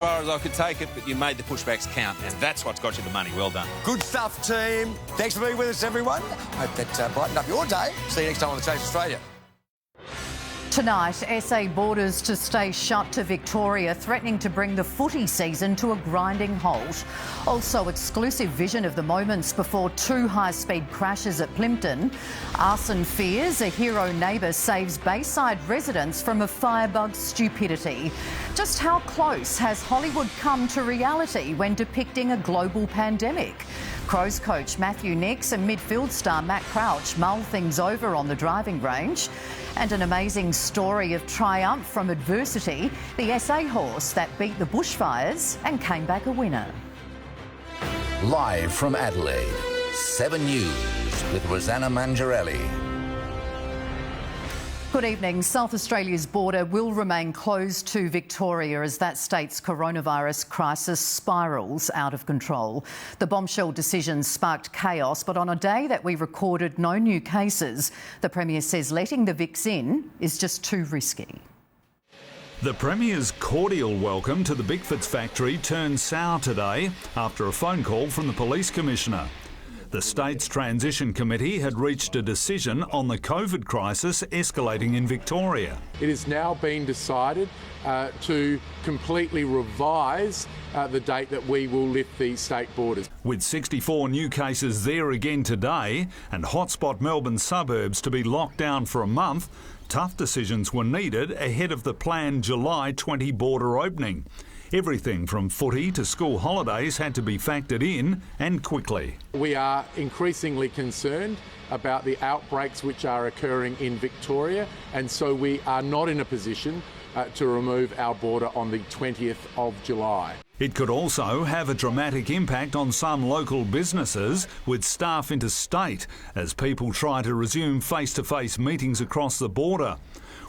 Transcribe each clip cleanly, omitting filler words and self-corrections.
far as I could take it, but you made the pushbacks count, and that's what's got you the money. Well done. Good stuff, team. Thanks for being with us, everyone. Hope that brightened up your day. See you next time on The Chase Australia. Tonight, SA borders to stay shut to Victoria, threatening to bring the footy season to a grinding halt. Also, exclusive vision of the moments before two high-speed crashes at Plympton. Arson fears a hero neighbour saves Bayside residents from a firebug's stupidity. Just how close has Hollywood come to reality when depicting a global pandemic? Crows coach Matthew Nicks and midfield star Matt Crouch mull things over on the driving range. And an amazing story of triumph from adversity, the SA horse that beat the bushfires and came back a winner. Live from Adelaide, 7 News with Rosanna Mangiarelli. Good evening. South Australia's border will remain closed to Victoria as that state's coronavirus crisis spirals out of control. The bombshell decision sparked chaos, but on a day that we recorded no new cases, the Premier says letting the Vics in is just too risky. The Premier's cordial welcome to the Bickfords factory turned sour today after a phone call from the Police Commissioner. The state's transition committee had reached a decision on the COVID crisis escalating in Victoria. It has now been decided to completely revise the date that we will lift the state borders. With 64 new cases there again today and hotspot Melbourne suburbs to be locked down for a month, tough decisions were needed ahead of the planned July 20 border opening. Everything from footy to school holidays had to be factored in, and quickly. We are increasingly concerned about the outbreaks which are occurring in Victoria, and so we are not in a position to remove our border on the 20th of July. It could also have a dramatic impact on some local businesses, with staff interstate as people try to resume face-to-face meetings across the border.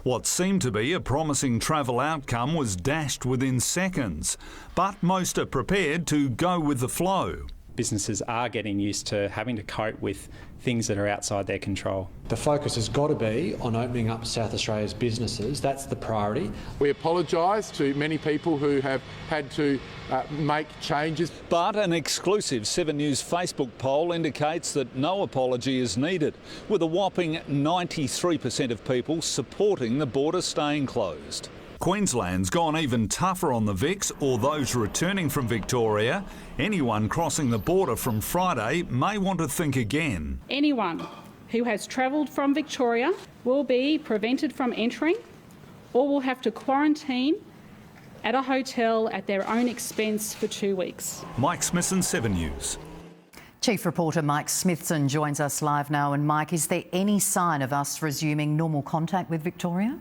What seemed to be a promising travel outcome was dashed within seconds, but most are prepared to go with the flow. Businesses are getting used to having to cope with things that are outside their control. The focus has got to be on opening up South Australia's businesses. That's the priority. We apologise to many people who have had to make changes. But an exclusive 7 News Facebook poll indicates that no apology is needed, with a whopping 93% of people supporting the border staying closed. Queensland's gone even tougher on the Vics or those returning from Victoria. Anyone crossing the border from Friday may want to think again. Anyone who has travelled from Victoria will be prevented from entering or will have to quarantine at a hotel at their own expense for 2 weeks. Mike Smithson, 7 News. Chief reporter Mike Smithson joins us live now. And Mike, is there any sign of us resuming normal contact with Victoria?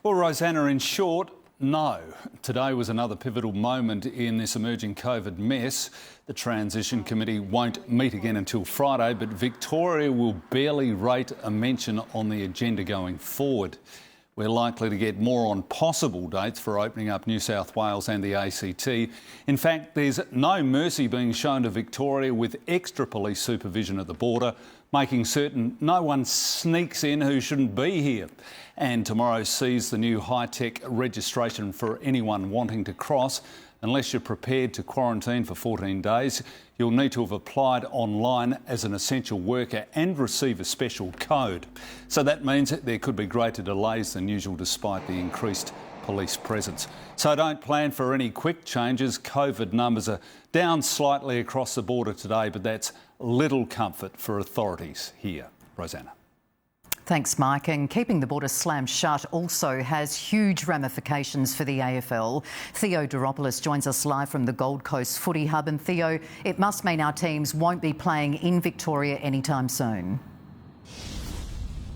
Well, Rosanna, in short, no. Today was another pivotal moment in this emerging COVID mess. The Transition Committee won't meet again until Friday, but Victoria will barely rate a mention on the agenda going forward. We're likely to get more on possible dates for opening up New South Wales and the ACT. In fact, there's no mercy being shown to Victoria, with extra police supervision at the border, making certain no one sneaks in who shouldn't be here. And tomorrow sees the new high-tech registration for anyone wanting to cross. Unless you're prepared to quarantine for 14 days, you'll need to have applied online as an essential worker and receive a special code. So that means that there could be greater delays than usual despite the increased police presence. So don't plan for any quick changes. COVID numbers are down slightly across the border today, but that's little comfort for authorities here. Rosanna. Thanks, Mike. And keeping the border slammed shut also has huge ramifications for the AFL. Theo Doropoulos joins us live from the Gold Coast Footy Hub. And Theo, it must mean our teams won't be playing in Victoria anytime soon.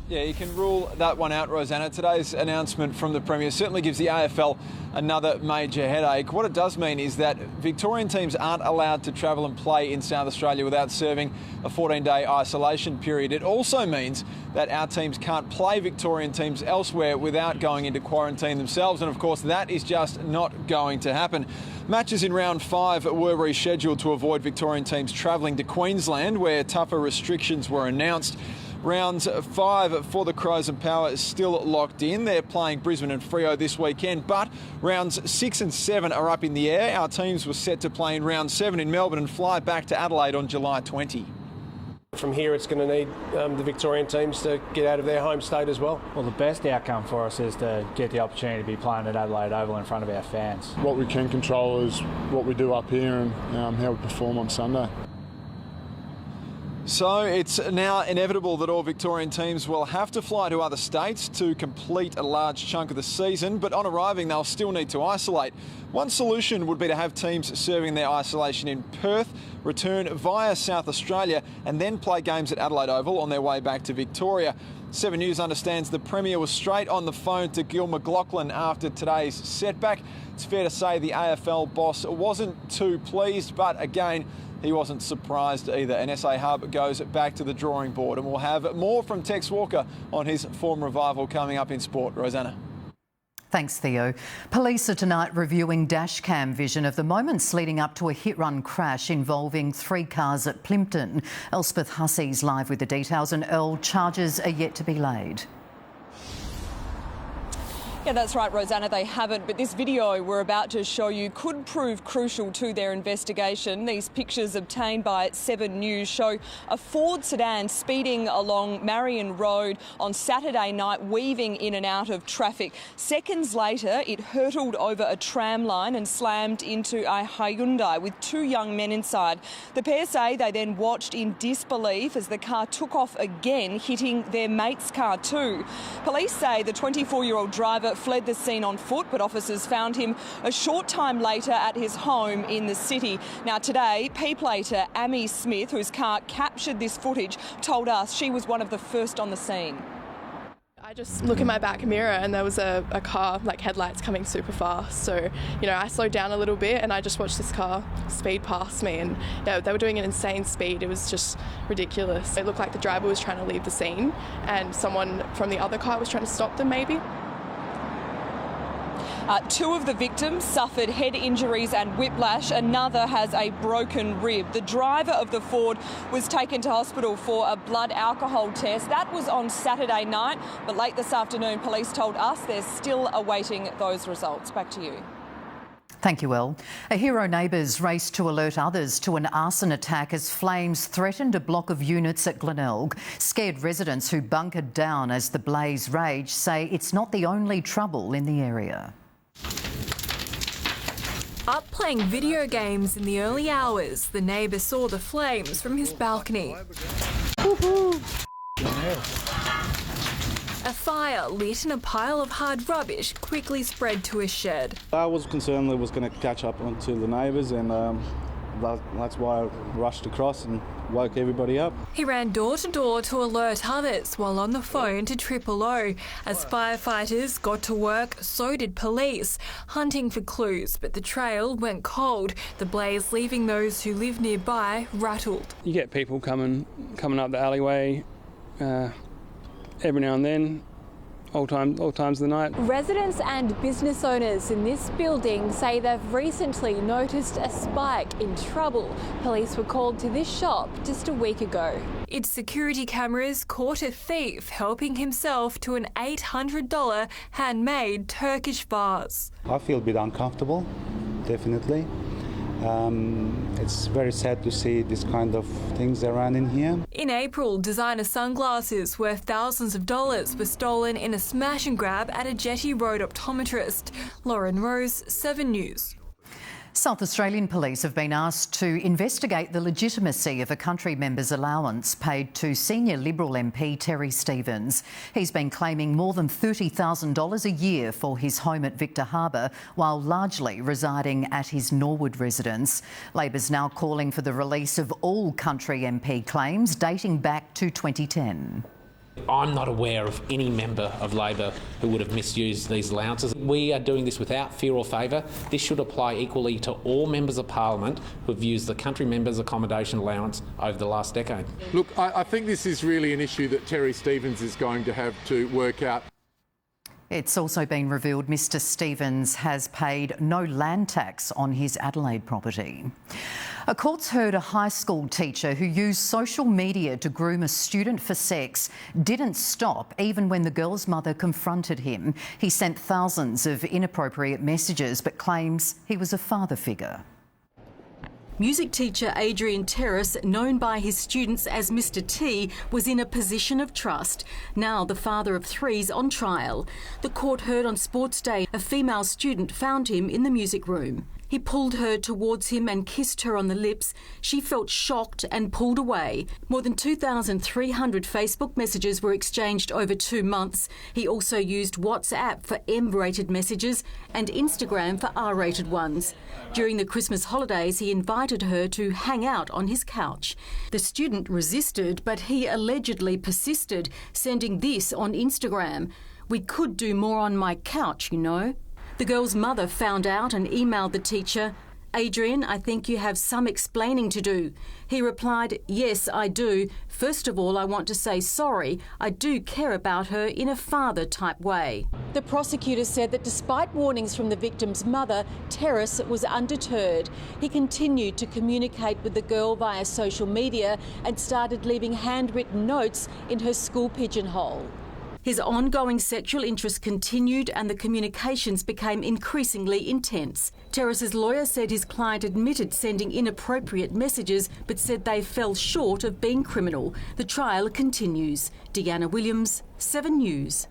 Yeah, you can rule that one out, Rosanna. Today's announcement from the Premier certainly gives the AFL another major headache. What it does mean is that Victorian teams aren't allowed to travel and play in South Australia without serving a 14-day isolation period. It also means that our teams can't play Victorian teams elsewhere without going into quarantine themselves. And of course, that is just not going to happen. Matches in round 5 were rescheduled to avoid Victorian teams travelling to Queensland, where tougher restrictions were announced. Rounds 5 for the Crows and Power is still locked in. They're playing Brisbane and Freo this weekend, but rounds 6 and 7 are up in the air. Our teams were set to play in round 7 in Melbourne and fly back to Adelaide on July 20. From here, it's going to need the Victorian teams to get out of their home state as well. Well, the best outcome for us is to get the opportunity to be playing at Adelaide Oval in front of our fans. What we can control is what we do up here and how we perform on Sunday. So it's now inevitable that all Victorian teams will have to fly to other states to complete a large chunk of the season, but on arriving they'll still need to isolate. One solution would be to have teams serving their isolation in Perth, return via South Australia and then play games at Adelaide Oval on their way back to Victoria. 7 News understands the Premier was straight on the phone to Gil McLachlan after today's setback. It's fair to say the AFL boss wasn't too pleased, but again, he wasn't surprised either. And SA Hub goes back to the drawing board, and we'll have more from Tex Walker on his form revival coming up in sport. Rosanna. Thanks, Theo. Police are tonight reviewing dash cam vision of the moments leading up to a hit-run crash involving 3 cars at Plympton. Elspeth Hussey's live with the details, and Earl, charges are yet to be laid. Yeah, that's right, Rosanna, they haven't, but this video we're about to show you could prove crucial to their investigation. These pictures obtained by 7 News show a Ford sedan speeding along Marion Road on Saturday night, weaving in and out of traffic. Seconds later, it hurtled over a tram line and slammed into a Hyundai with 2 young men inside. The pair say they then watched in disbelief as the car took off again, hitting their mate's car too. Police say the 24-year-old driver fled the scene on foot, but officers found him a short time later at his home in the city. Now today, P-plater Amy Smith, whose car captured this footage, told us she was one of the first on the scene. I just look in my back mirror and there was a car, like headlights coming super fast. So, I slowed down a little bit and I just watched this car speed past me, and they were doing an insane speed. It was just ridiculous. It looked like the driver was trying to leave the scene and someone from the other car was trying to stop them maybe. 2 of the victims suffered head injuries and whiplash. Another has a broken rib. The driver of the Ford was taken to hospital for a blood alcohol test. That was on Saturday night, but late this afternoon, police told us they're still awaiting those results. Back to you. Thank you, Elle. A hero neighbours raced to alert others to an arson attack as flames threatened a block of units at Glenelg. Scared residents who bunkered down as the blaze raged say it's not the only trouble in the area. Up playing video games in the early hours, the neighbour saw the flames from his balcony. A fire lit and a pile of hard rubbish quickly spread to his shed. I was concerned it was going to catch up onto the neighbours, and that's why I rushed across and woke everybody up. He ran door to door to alert others while on the phone to O. As firefighters got to work, so did police, hunting for clues, but the trail went cold, the blaze leaving those who live nearby rattled. You get people coming up the alleyway every now and then. All times of the night. Residents and business owners in this building say they've recently noticed a spike in trouble. Police were called to this shop just a week ago. Its security cameras caught a thief helping himself to an $800 handmade Turkish vase. I feel a bit uncomfortable, definitely. It's very sad to see this kind of things around in here. In April, designer sunglasses worth thousands of dollars were stolen in a smash and grab at a Jetty Road optometrist. Lauren Rose, 7 News. South Australian police have been asked to investigate the legitimacy of a country member's allowance paid to senior Liberal MP Terry Stevens. He's been claiming more than $30,000 a year for his home at Victor Harbour, while largely residing at his Norwood residence. Labor's now calling for the release of all country MP claims dating back to 2010. I'm not aware of any member of Labor who would have misused these allowances. We are doing this without fear or favour. This should apply equally to all members of Parliament who have used the country members' accommodation allowance over the last decade. Look, I think this is really an issue that Terry Stevens is going to have to work out. It's also been revealed Mr Stevens has paid no land tax on his Adelaide property. A court's heard a high school teacher who used social media to groom a student for sex didn't stop even when the girl's mother confronted him. He sent thousands of inappropriate messages but claims he was a father figure. Music teacher Adrian Terrace, known by his students as Mr T, was in a position of trust. Now the father of three's on trial. The court heard on Sports Day a female student found him in the music room. He pulled her towards him and kissed her on the lips. She felt shocked and pulled away. More than 2,300 Facebook messages were exchanged over 2 months. He also used WhatsApp for M-rated messages and Instagram for R-rated ones. During the Christmas holidays, he invited her to hang out on his couch. The student resisted, but he allegedly persisted, sending this on Instagram. "We could do more on my couch, you know." The girl's mother found out and emailed the teacher, "Adrian, I think you have some explaining to do." He replied, "Yes, I do. First of all, I want to say sorry. I do care about her in a father-type way." The prosecutor said that despite warnings from the victim's mother, Terrace was undeterred. He continued to communicate with the girl via social media and started leaving handwritten notes in her school pigeonhole. His ongoing sexual interest continued and the communications became increasingly intense. Terrace's lawyer said his client admitted sending inappropriate messages but said they fell short of being criminal. The trial continues. Deanna Williams, 7 News.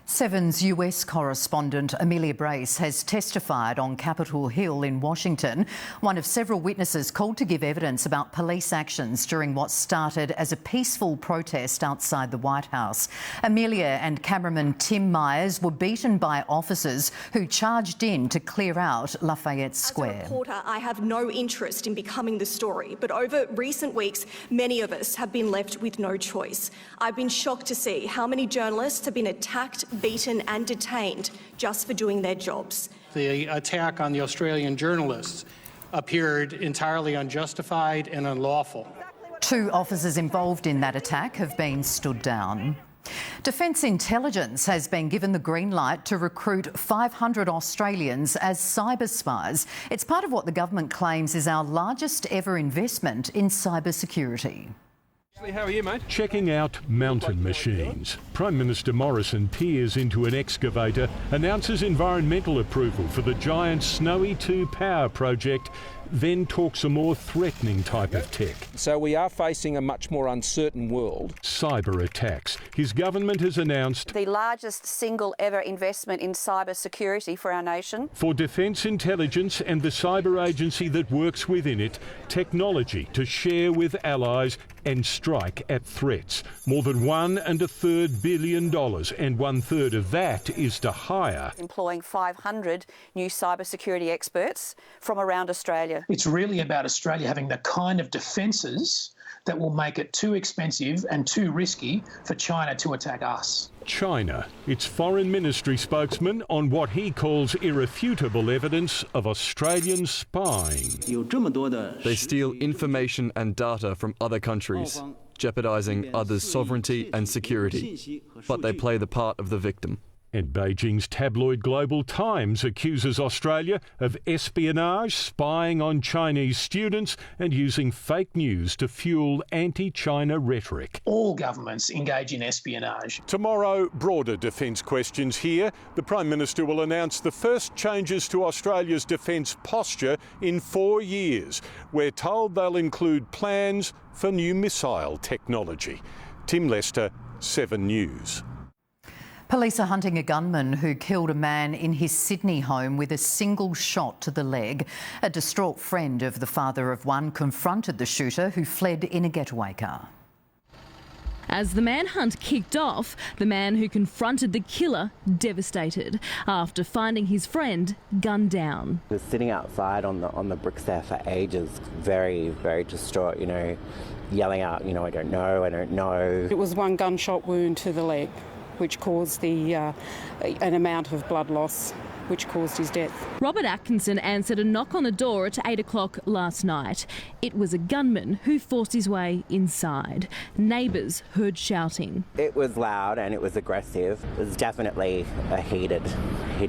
7's US correspondent Amelia Brace has testified on Capitol Hill in Washington, one of several witnesses called to give evidence about police actions during what started as a peaceful protest outside the White House. Amelia and cameraman Tim Myers were beaten by officers who charged in to clear out Lafayette Square. As a reporter, I have no interest in becoming the story, but over recent weeks, many of us have been left with no choice. I've been shocked to see how many journalists have been attacked, beaten and detained just for doing their jobs. The attack on the Australian journalists appeared entirely unjustified and unlawful. 2 officers involved in that attack have been stood down. Defence Intelligence has been given the green light to recruit 500 Australians as cyber spies. It's part of what the government claims is our largest ever investment in cyber security. How are you, mate? Checking out mountain machines. Prime Minister Morrison peers into an excavator, announces environmental approval for the giant Snowy 2 power project, then talks a more threatening type of tech. So we are facing a much more uncertain world. Cyber attacks. His government has announced the largest single ever investment in cyber security for our nation. For Defence Intelligence and the cyber agency that works within it, technology to share with allies and strike at threats. More than $1.33 billion, and 1/3 of that is to hire. Employing 500 new cybersecurity experts from around Australia. It's really about Australia having the kind of defences that will make it too expensive and too risky for China to attack us. China, its foreign ministry spokesman on what he calls irrefutable evidence of Australian spying. They steal information and data from other countries, jeopardising others' sovereignty and security, but they play the part of the victim. And Beijing's tabloid Global Times accuses Australia of espionage, spying on Chinese students and using fake news to fuel anti-China rhetoric. All governments engage in espionage. Tomorrow, broader defence questions here. The Prime Minister will announce the first changes to Australia's defence posture in 4 years. We're told they'll include plans for new missile technology. Tim Lester, 7 News. Police are hunting a gunman who killed a man in his Sydney home with a single shot to the leg. A distraught friend of the father of one confronted the shooter, who fled in a getaway car. As the manhunt kicked off, the man who confronted the killer devastated after finding his friend gunned down. He was sitting outside on the bricks there for ages, very, very distraught, yelling out, I don't know. It was one gunshot wound to the leg, which caused an amount of blood loss which caused his death. Robert Atkinson answered a knock on the door at 8 o'clock last night. It was a gunman who forced his way inside. Neighbours heard shouting. It was loud and it was aggressive. It was definitely a heated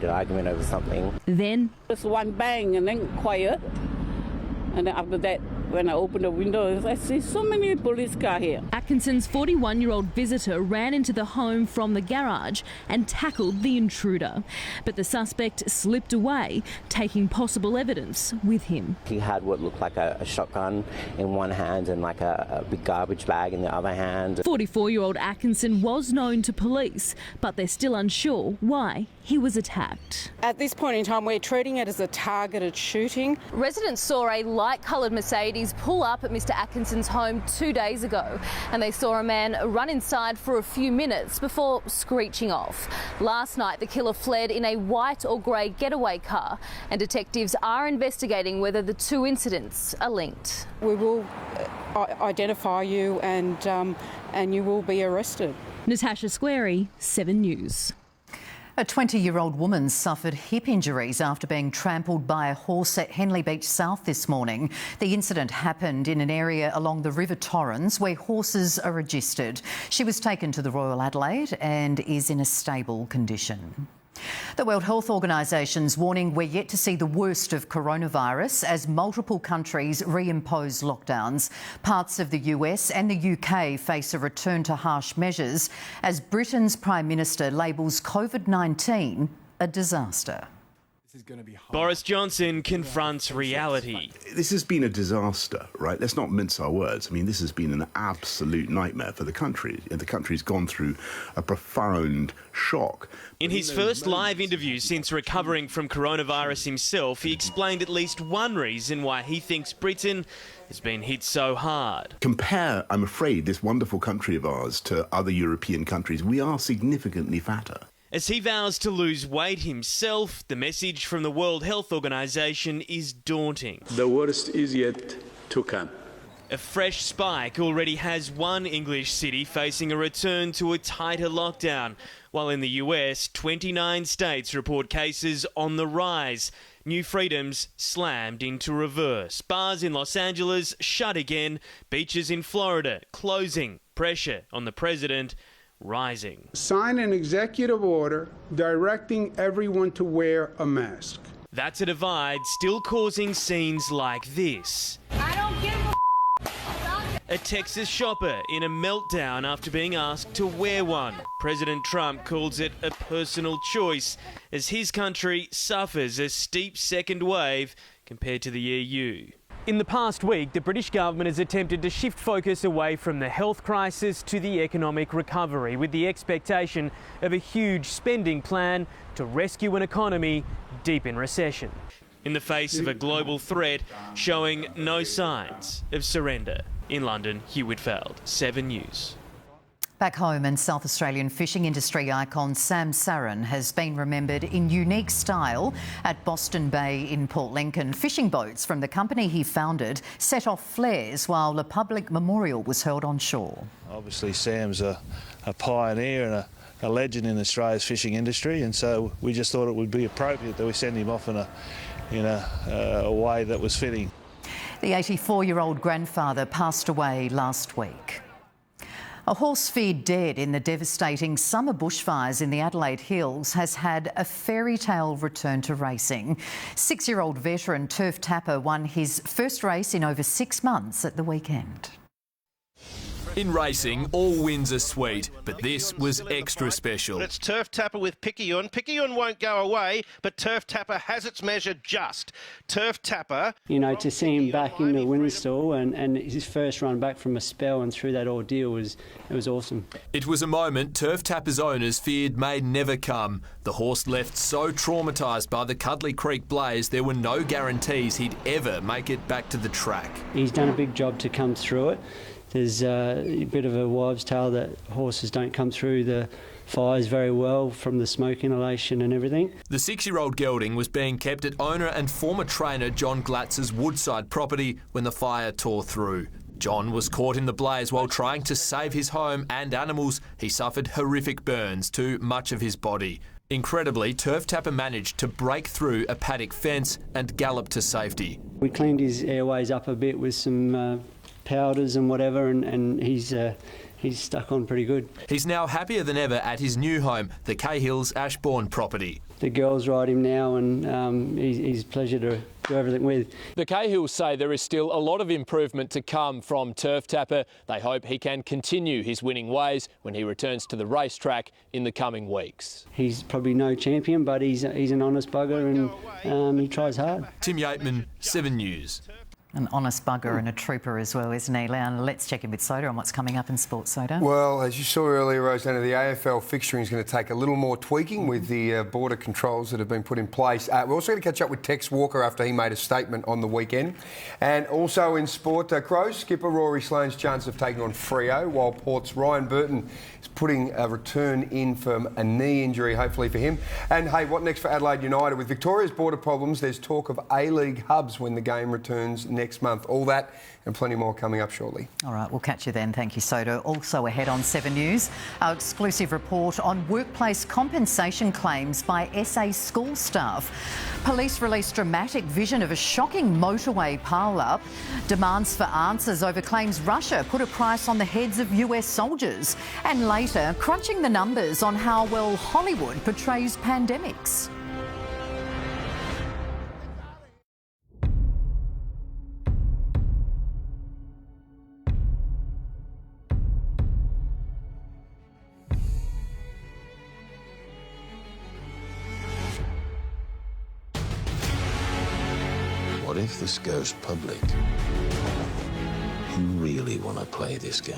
argument over something. Then just one bang and then quiet. And then after that, when I opened the window, I see so many police cars here. Atkinson's 41-year-old visitor ran into the home from the garage and tackled the intruder. But the suspect slipped away, taking possible evidence with him. He had what looked like a shotgun in one hand and like a big garbage bag in the other hand. 44-year-old Atkinson was known to police, but they're still unsure why he was attacked. At this point in time, we're treating it as a targeted shooting. Residents saw a light-coloured Mercedes pull up at Mr Atkinson's home 2 days ago, and they saw a man run inside for a few minutes before screeching off. Last night, the killer fled in a white or grey getaway car, and detectives are investigating whether the two incidents are linked. We will identify you and you will be arrested. Natasha Squarey, 7 News. A 20-year-old woman suffered hip injuries after being trampled by a horse at Henley Beach South this morning. The incident happened in an area along the River Torrens where horses are registered. She was taken to the Royal Adelaide and is in a stable condition. The World Health Organisation's warning we're yet to see the worst of coronavirus as multiple countries reimpose lockdowns. Parts of the US and the UK face a return to harsh measures as Britain's Prime Minister labels COVID-19 a disaster. Boris Johnson confronts reality. This has been a disaster, right? Let's not mince our words. I mean, this has been an absolute nightmare for the country. The country's gone through a profound shock. In his first live interview since recovering from coronavirus himself, he explained at least one reason why he thinks Britain has been hit so hard. Compare, I'm afraid, this wonderful country of ours to other European countries. We are significantly fatter. As he vows to lose weight himself, the message from the World Health Organization is daunting. The worst is yet to come. A fresh spike already has one English city facing a return to a tighter lockdown, while in the US, 29 states report cases on the rise. New freedoms slammed into reverse. Bars in Los Angeles shut again. Beaches in Florida closing. Pressure on the president rising. Sign an executive order directing everyone to wear a mask. That's a divide still causing scenes like this. I don't give a Texas shopper in a meltdown after being asked to wear one. President Trump calls it a personal choice as his country suffers a steep second wave compared to the EU. In the past week, the British government has attempted to shift focus away from the health crisis to the economic recovery, with the expectation of a huge spending plan to rescue an economy deep in recession. In the face of a global threat showing no signs of surrender. In London, Hugh Whitfield, 7 News. Back home, and South Australian fishing industry icon Sam Sarin has been remembered in unique style at Boston Bay in Port Lincoln. Fishing boats from the company he founded set off flares while a public memorial was held on shore. Obviously, Sam's a pioneer and a legend in Australia's fishing industry, and so we just thought it would be appropriate that we send him off in a way that was fitting. The 84-year-old grandfather passed away last week. A horse feared dead in the devastating summer bushfires in the Adelaide Hills has had a fairy tale return to racing. 6-year-old veteran Turf Tapper won his first race in over 6 months at the weekend. In racing, all wins are sweet, but this was extra special. But it's Turf Tapper with Picayune. Picayune won't go away, but Turf Tapper has its measure just. Turf Tapper... You know, to see him back in the winner's stall and his first run back from a spell and through that ordeal was awesome. It was a moment Turf Tapper's owners feared may never come. The horse left so traumatised by the Cuddly Creek blaze, there were no guarantees he'd ever make it back to the track. He's done a big job to come through it. There's a bit of a wives' tale that horses don't come through the fires very well from the smoke inhalation and everything. The 6-year-old gelding was being kept at owner and former trainer John Glatz's Woodside property when the fire tore through. John was caught in the blaze while trying to save his home and animals. He suffered horrific burns to much of his body. Incredibly, Turf Tapper managed to break through a paddock fence and gallop to safety. We cleaned his airways up a bit with some powders and whatever, and he's stuck on pretty good. He's now happier than ever at his new home, the Cahill's Ashbourne property. The girls ride him now, and he's a pleasure to do everything with. The Cahills say there is still a lot of improvement to come from Turf Tapper. They hope he can continue his winning ways when he returns to the racetrack in the coming weeks. He's probably no champion, but he's an honest bugger, and he tries hard. Tim Yateman, 7 News. An honest bugger and a trooper as well, isn't he? Now, let's check in with Soda on what's coming up in sports, Soda. Well, as you saw earlier, Rosanna, the AFL fixturing is going to take a little more tweaking with the border controls that have been put in place. We're also going to catch up with Tex Walker after he made a statement on the weekend. And also in sport, Crows skipper Rory Sloane's chance of taking on Freo, while Port's Ryan Burton is putting a return in from a knee injury, hopefully for him. And, hey, what next for Adelaide United? With Victoria's border problems, there's talk of A-League hubs when the game returns next month. All that and plenty more coming up shortly. All right, we'll catch you then. Thank you, Soda. Also ahead on 7 News, our exclusive report on workplace compensation claims by SA school staff. Police released dramatic vision of a shocking motorway pile-up. Demands for answers over claims Russia put a price on the heads of US soldiers. And later, crunching the numbers on how well Hollywood portrays pandemics. What if this goes public? You really want to play this game?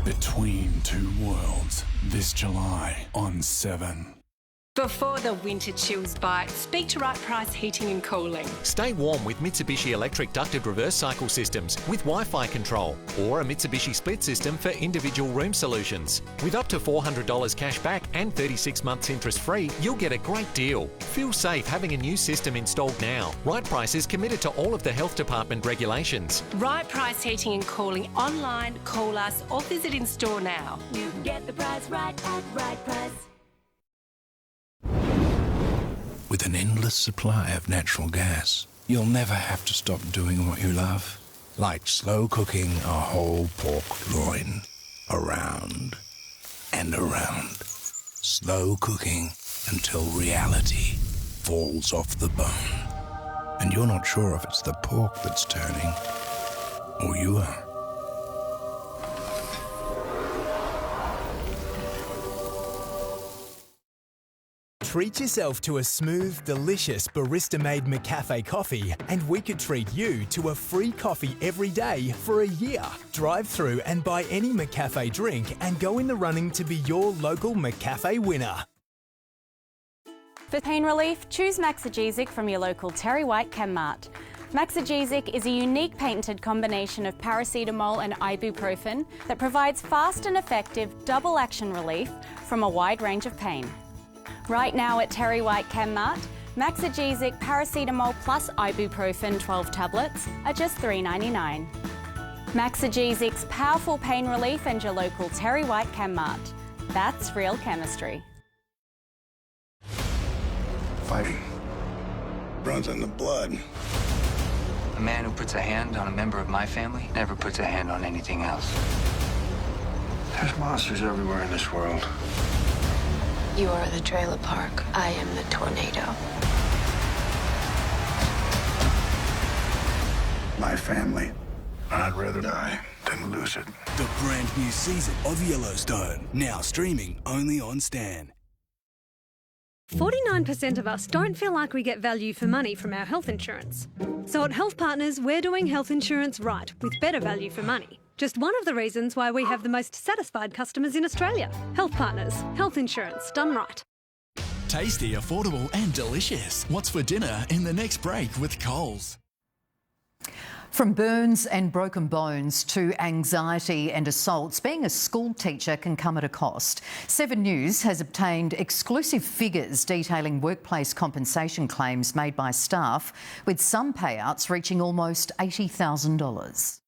Between Two Worlds, this July on 7. Before the winter chills bite, speak to Right Price Heating and Cooling. Stay warm with Mitsubishi electric ducted reverse cycle systems with Wi-Fi control, or a Mitsubishi split system for individual room solutions. With up to $400 cash back and 36 months interest free, you'll get a great deal. Feel safe having a new system installed now. Right Price is committed to all of the health department regulations. Right Price Heating and Cooling online, call us or visit in store now. You can get the price right at Right Price. With an endless supply of natural gas, you'll never have to stop doing what you love. Like slow cooking a whole pork loin. Around and around. Slow cooking until reality falls off the bone. And you're not sure if it's the pork that's turning or you are. Treat yourself to a smooth, delicious barista-made McCafe coffee, and we could treat you to a free coffee every day for a year. Drive through and buy any McCafe drink and go in the running to be your local McCafe winner. For pain relief, choose Maxigesic from your local Terry White Chemmart. Maxigesic is a unique patented combination of paracetamol and ibuprofen that provides fast and effective double-action relief from a wide range of pain. Right now at Terry White Chemmart, Maxigesic paracetamol plus ibuprofen 12 tablets are just $3.99. Maxigesics powerful pain relief and your local Terry White Chemmart. That's real chemistry. Fighting runs in the blood. A man who puts a hand on a member of my family never puts a hand on anything else. There's monsters everywhere in this world. You are the trailer park. I am the tornado. My family. I'd rather die than lose it. The brand new season of Yellowstone, now streaming only on Stan. 49% of us don't feel like we get value for money from our health insurance. So at Health Partners, we're doing health insurance right, with better value for money. Just one of the reasons why we have the most satisfied customers in Australia. Health Partners, health insurance done right. Tasty, affordable and delicious. What's for dinner in the next break with Coles? From burns and broken bones to anxiety and assaults, being a school teacher can come at a cost. 7 News has obtained exclusive figures detailing workplace compensation claims made by staff, with some payouts reaching almost $80,000.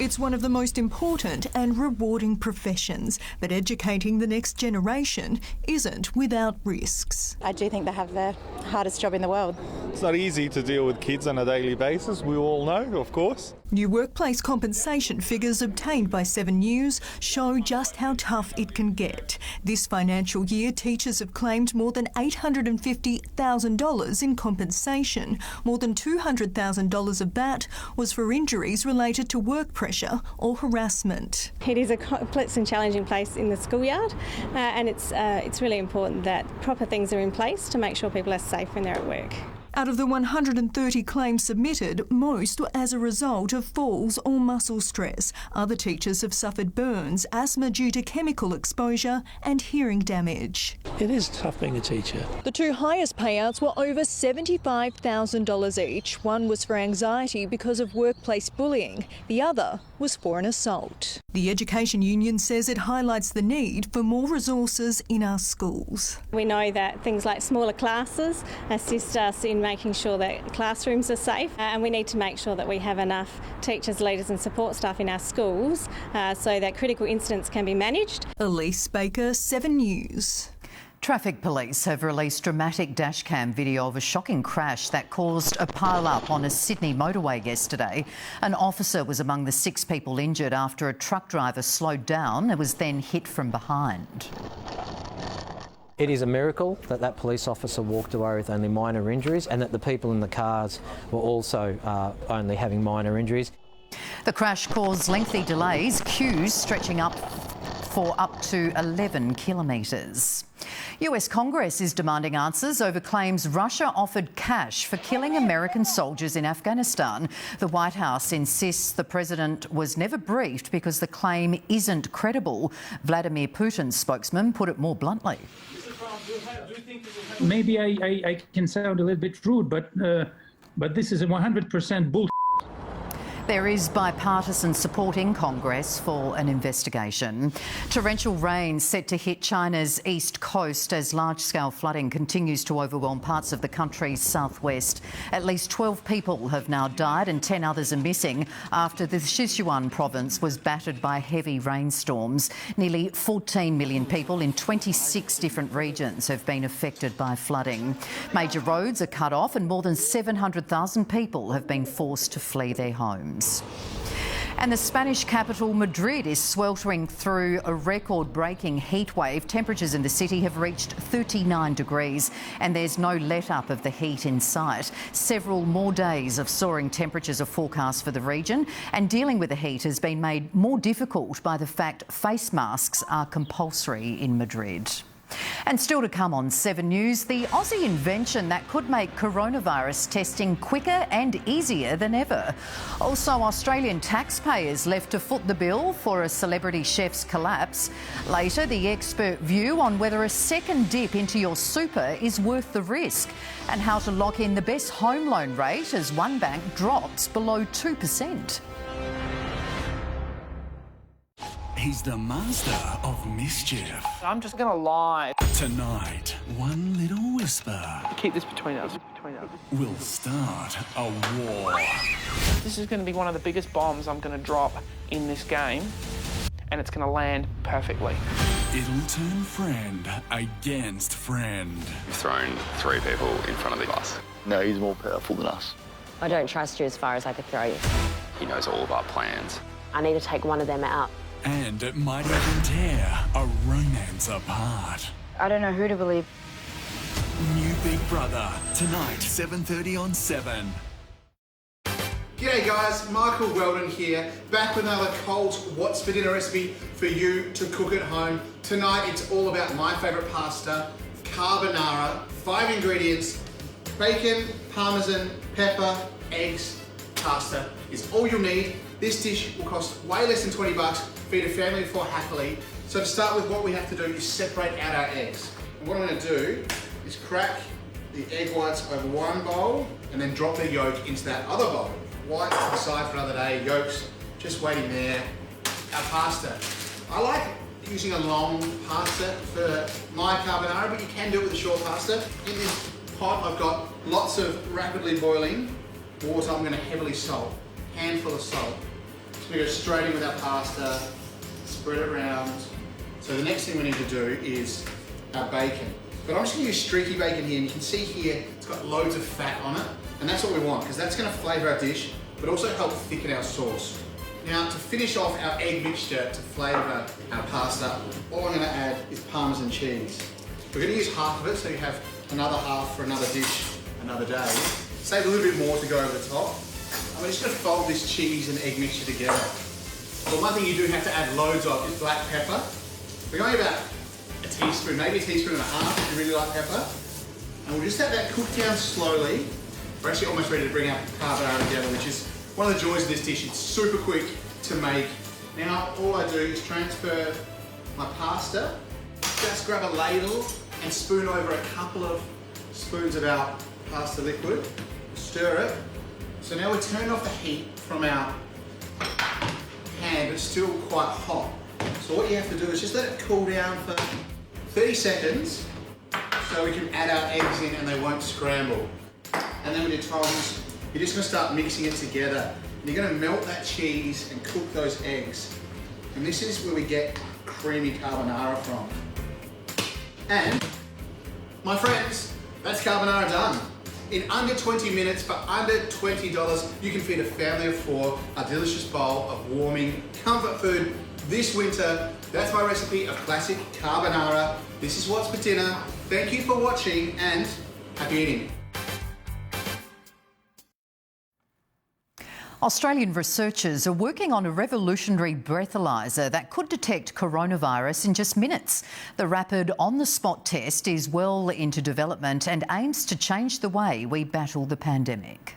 It's one of the most important and rewarding professions, but educating the next generation isn't without risks. I do think they have the hardest job in the world. It's not easy to deal with kids on a daily basis, we all know, of course. New workplace compensation figures obtained by 7 News show just how tough it can get. This financial year, teachers have claimed more than $850,000 in compensation. More than $200,000 of that was for injuries related to work pressure or harassment. It is a complex and challenging place in the schoolyard, and it's really important that proper things are in place to make sure people are safe when they're at work. Out of the 130 claims submitted, most were as a result of falls or muscle stress. Other teachers have suffered burns, asthma due to chemical exposure and hearing damage. It is tough being a teacher. The two highest payouts were over $75,000 each. One was for anxiety because of workplace bullying. The other was for an assault. The Education Union says it highlights the need for more resources in our schools. We know that things like smaller classes assist us in making sure that classrooms are safe, and we need to make sure that we have enough teachers, leaders and support staff in our schools so that critical incidents can be managed. Elise Baker, 7 News. Traffic police have released dramatic dashcam video of a shocking crash that caused a pile-up on a Sydney motorway yesterday. An officer was among the 6 people injured after a truck driver slowed down and was then hit from behind. It is a miracle that that police officer walked away with only minor injuries and that the people in the cars were also only having minor injuries. The crash caused lengthy delays, queues stretching up for up to 11 kilometres. US Congress is demanding answers over claims Russia offered cash for killing American soldiers in Afghanistan. The White House insists the president was never briefed because the claim isn't credible. Vladimir Putin's spokesman put it more bluntly. Maybe I can sound a little bit rude, but this is a 100% bull. There is bipartisan support in Congress for an investigation. Torrential rain set to hit China's east coast as large-scale flooding continues to overwhelm parts of the country's southwest. At least 12 people have now died and 10 others are missing after the Sichuan province was battered by heavy rainstorms. Nearly 14 million people in 26 different regions have been affected by flooding. Major roads are cut off and more than 700,000 people have been forced to flee their homes. And the Spanish capital, Madrid, is sweltering through a record-breaking heat wave. Temperatures in the city have reached 39 degrees and there's no let-up of the heat in sight. Several more days of soaring temperatures are forecast for the region, and dealing with the heat has been made more difficult by the fact face masks are compulsory in Madrid. And still to come on 7 News, the Aussie invention that could make coronavirus testing quicker and easier than ever. Also, Australian taxpayers left to foot the bill for a celebrity chef's collapse. Later, the expert view on whether a second dip into your super is worth the risk, and how to lock in the best home loan rate as one bank drops below 2%. He's the master of mischief. I'm just gonna lie. Tonight, one little whisper. Keep this between us. Will start a war. This is gonna be one of the biggest bombs I'm gonna drop in this game, and it's gonna land perfectly. It'll turn friend against friend. You've thrown 3 people in front of the bus. No, he's more powerful than us. I don't trust you as far as I could throw you. He knows all of our plans. I need to take one of them out. And it might even tear a romance apart. I don't know who to believe. New Big Brother, tonight, 7:30 on 7. G'day guys, Michael Weldon here, back with another Coles What's for Dinner recipe for you to cook at home. Tonight it's all about my favourite pasta, carbonara. 5 ingredients: bacon, parmesan, pepper, eggs, pasta is all you'll need. This dish will cost way less than 20 bucks, feed a family of 4 happily. So to start with, what we have to do is separate out our eggs. And what I'm going to do is crack the egg whites over one bowl and then drop the yolk into that other bowl. Whites to the side for another day, yolks just waiting there. Our pasta. I like using a long pasta for my carbonara, but you can do it with a short pasta. In this pot, I've got lots of rapidly boiling water. I'm going to heavily salt, handful of salt. going to go straight in with our pasta, spread it around. So the next thing we need to do is our bacon. But I'm just going to use streaky bacon here, and you can see here it's got loads of fat on it, and that's what we want because that's going to flavour our dish, but also help thicken our sauce. Now, to finish off our egg mixture to flavour our pasta, all I'm going to add is Parmesan cheese. We're going to use half of it, so you have another half for another dish another day. Save a little bit more to go over the top. And we're just going to fold this cheese and egg mixture together. But one thing you do have to add loads of is black pepper. We're going about a teaspoon, maybe a teaspoon and a half if you really like pepper. And we'll just have that cook down slowly. We're actually almost ready to bring our carbonara together, which is one of the joys of this dish. It's super quick to make. Now all I do is transfer my pasta, just grab a ladle and spoon over a couple of spoons of our pasta liquid, stir it. So now we turn off the heat from our pan, but it's still quite hot. So what you have to do is just let it cool down for 30 seconds so we can add our eggs in and they won't scramble. And then with your tongs, you're just going to start mixing it together. And you're going to melt that cheese and cook those eggs. And this is where we get creamy carbonara from. And, my friends, that's carbonara done. In under 20 minutes, for under $20, you can feed a family of 4 a delicious bowl of warming comfort food this winter. That's my recipe of classic carbonara. This is what's for dinner. Thank you for watching and happy eating. Australian researchers are working on a revolutionary breathalyzer that could detect coronavirus in just minutes. The rapid on-the-spot test is well into development and aims to change the way we battle the pandemic.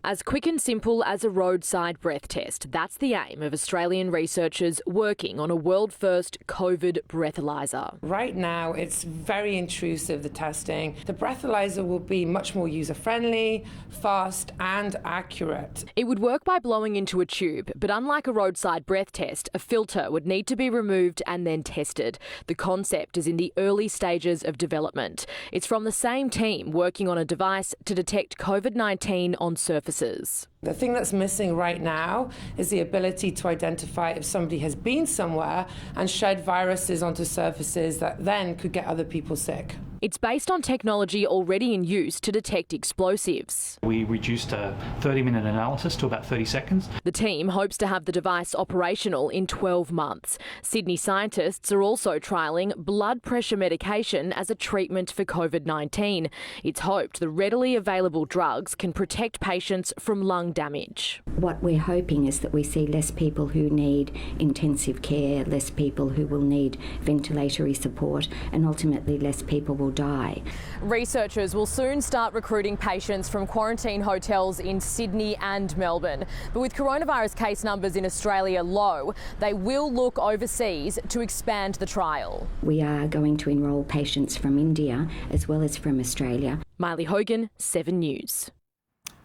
As quick and simple as a roadside breath test, that's the aim of Australian researchers working on a world-first COVID breathalyzer. Right now, it's very intrusive, the testing. The breathalyzer will be much more user-friendly, fast and accurate. It would work by blowing into a tube, but unlike a roadside breath test, a filter would need to be removed and then tested. The concept is in the early stages of development. It's from the same team working on a device to detect COVID-19 on surfaces. The thing that's missing right now is the ability to identify if somebody has been somewhere and shed viruses onto surfaces that then could get other people sick. It's based on technology already in use to detect explosives. We reduced a 30-minute analysis to about 30 seconds. The team hopes to have the device operational in 12 months. Sydney scientists are also trialling blood pressure medication as a treatment for COVID-19. It's hoped the readily available drugs can protect patients from lung damage. What we're hoping is that we see less people who need intensive care, less people who will need ventilatory support, and ultimately less people will die. Researchers will soon start recruiting patients from quarantine hotels in Sydney and Melbourne. But with coronavirus case numbers in Australia low, they will look overseas to expand the trial. We are going to enrol patients from India as well as from Australia. Miley Hogan, 7 News.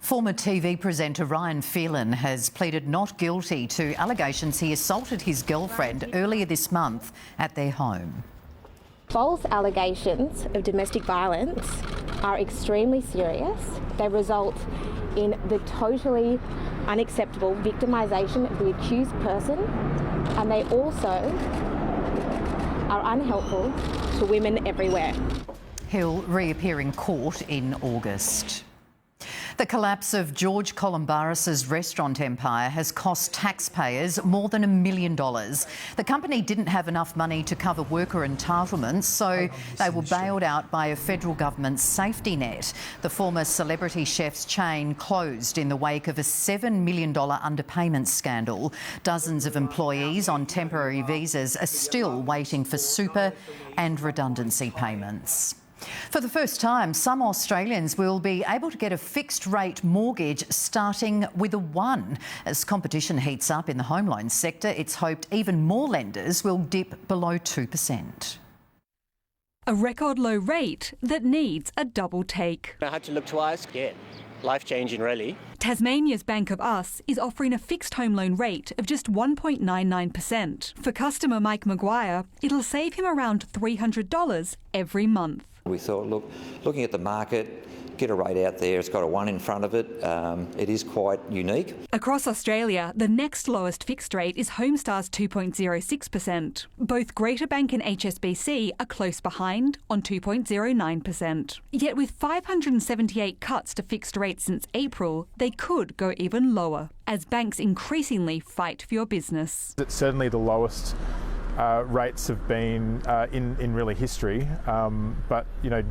Former TV presenter Ryan Phelan has pleaded not guilty to allegations he assaulted his girlfriend earlier this month at their home. False allegations of domestic violence are extremely serious. They result in the totally unacceptable victimisation of the accused person, and they also are unhelpful to women everywhere. He'll reappear in court in August. The collapse of George Columbaris's restaurant empire has cost taxpayers more than $1 million. The company didn't have enough money to cover worker entitlements, so they were bailed out by a federal government safety net. The former celebrity chef's chain closed in the wake of a $7 million underpayment scandal. Dozens of employees on temporary visas are still waiting for super and redundancy payments. For the first time, some Australians will be able to get a fixed-rate mortgage starting with a 1. As competition heats up in the home loan sector, it's hoped even more lenders will dip below 2%. A record low rate that needs a double take. I had to look twice. Yeah, life-changing really. Tasmania's Bank of Us is offering a fixed home loan rate of just 1.99%. For customer Mike Maguire, it'll save him around $300 every month. We thought, look, looking at the market, get a rate out there. It's got a 1 in front of it. It is quite unique. Across Australia, the next lowest fixed rate is Homestar's 2.06%. Both Greater Bank and HSBC are close behind on 2.09%. Yet with 578 cuts to fixed rates since April, they could go even lower as banks increasingly fight for your business. It's certainly the lowest rates have been in really history, but you know,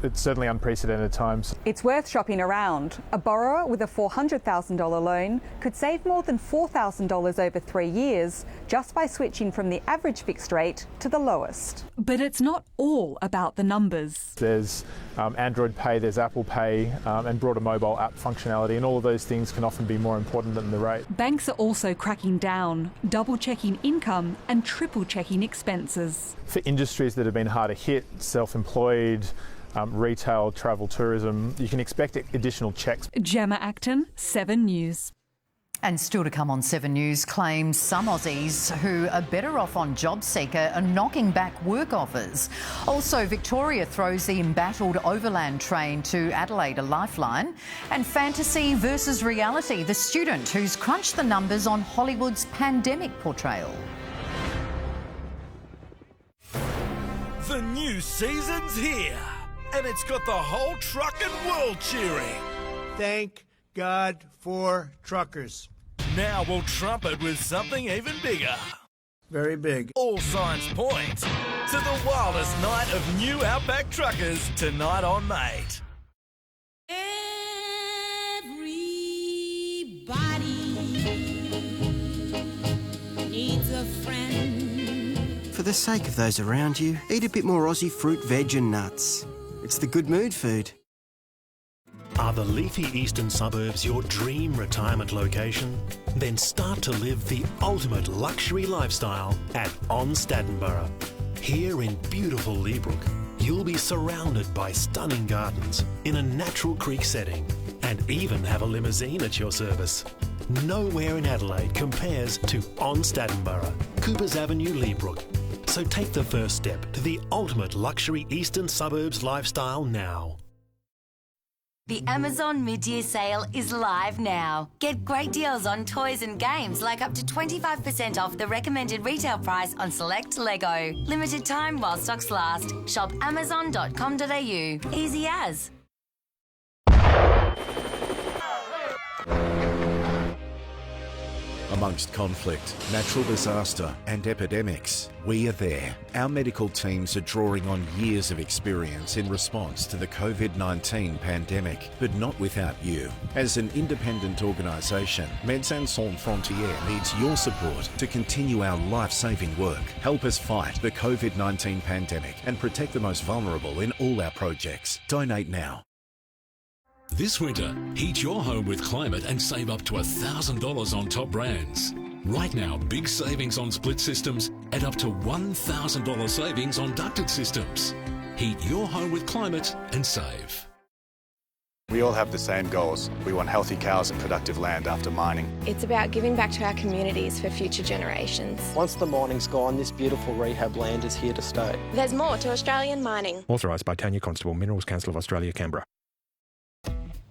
it's certainly unprecedented times. It's worth shopping around. A borrower with a $400,000 loan could save more than $4,000 over 3 years just by switching from the average fixed rate to the lowest. But it's not all about the numbers. There's Android Pay, there's Apple Pay, and broader mobile app functionality, and all of those things can often be more important than the rate. Banks are also cracking down, double-checking income and triple-checking expenses. For industries that have been harder hit, self-employed, retail, travel, tourism, you can expect additional checks. Gemma Acton, 7 News. And still to come on 7 News, claims some Aussies who are better off on JobSeeker are knocking back work offers. Also, Victoria throws the embattled overland train to Adelaide a lifeline. And fantasy versus reality, the student who's crunched the numbers on Hollywood's pandemic portrayal. The new season's here, and it's got the whole trucking world cheering. Thank God for truckers. Now we'll trumpet with something even bigger. Very big. All signs point to the wildest night of new Outback Truckers tonight on Mate. Everybody needs a friend. For the sake of those around you, eat a bit more Aussie fruit, veg and nuts. It's the good mood food. Are the leafy eastern suburbs your dream retirement location? Then start to live the ultimate luxury lifestyle at On Stadenborough. Here in beautiful Leabrook, you'll be surrounded by stunning gardens in a natural creek setting and even have a limousine at your service. Nowhere in Adelaide compares to On Stadenborough, Coopers Avenue, Leabrook. So take the first step to the ultimate luxury eastern suburbs lifestyle now. The Amazon mid-year sale is live now. Get great deals on toys and games, like up to 25% off the recommended retail price on select Lego. Limited time while stocks last. Shop amazon.com.au. Easy as. Amongst conflict, natural disaster and epidemics, we are there. Our medical teams are drawing on years of experience in response to the COVID-19 pandemic, but not without you. As an independent organisation, Médecins Sans Frontières needs your support to continue our life-saving work. Help us fight the COVID-19 pandemic and protect the most vulnerable in all our projects. Donate now. This winter, heat your home with climate and save up to $1,000 on top brands. Right now, big savings on split systems and up to $1,000 savings on ducted systems. Heat your home with climate and save. We all have the same goals. We want healthy cows and productive land after mining. It's about giving back to our communities for future generations. Once the mining's gone, this beautiful rehab land is here to stay. There's more to Australian mining. Authorised by Tanya Constable, Minerals Council of Australia, Canberra.